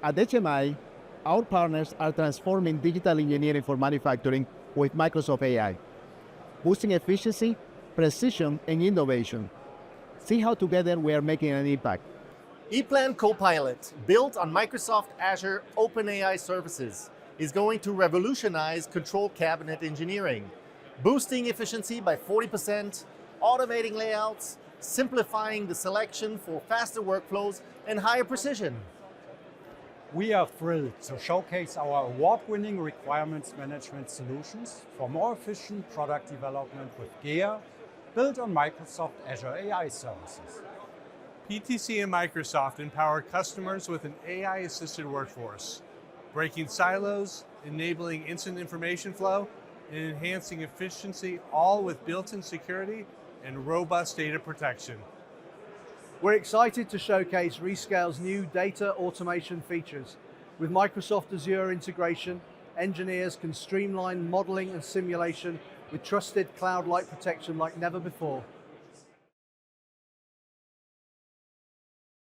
At HMI, our partners are transforming digital engineering for manufacturing with Microsoft AI, boosting efficiency, precision, and innovation. See how together we are making an impact. ePlan Copilot, built on Microsoft Azure OpenAI Services, is going to revolutionize control cabinet engineering, boosting efficiency by 40%, automating layouts, simplifying the selection for faster workflows and higher precision. We are thrilled to showcase our award-winning requirements management solutions for more efficient product development with GEA, built on Microsoft Azure AI Services. PTC and Microsoft empower customers with an AI-assisted workforce, breaking silos, enabling instant information flow, and enhancing efficiency, all with built-in security and robust data protection. We're excited to showcase Rescale's new data automation features. With Microsoft Azure integration, engineers can streamline modeling and simulation with trusted cloud-like protection like never before.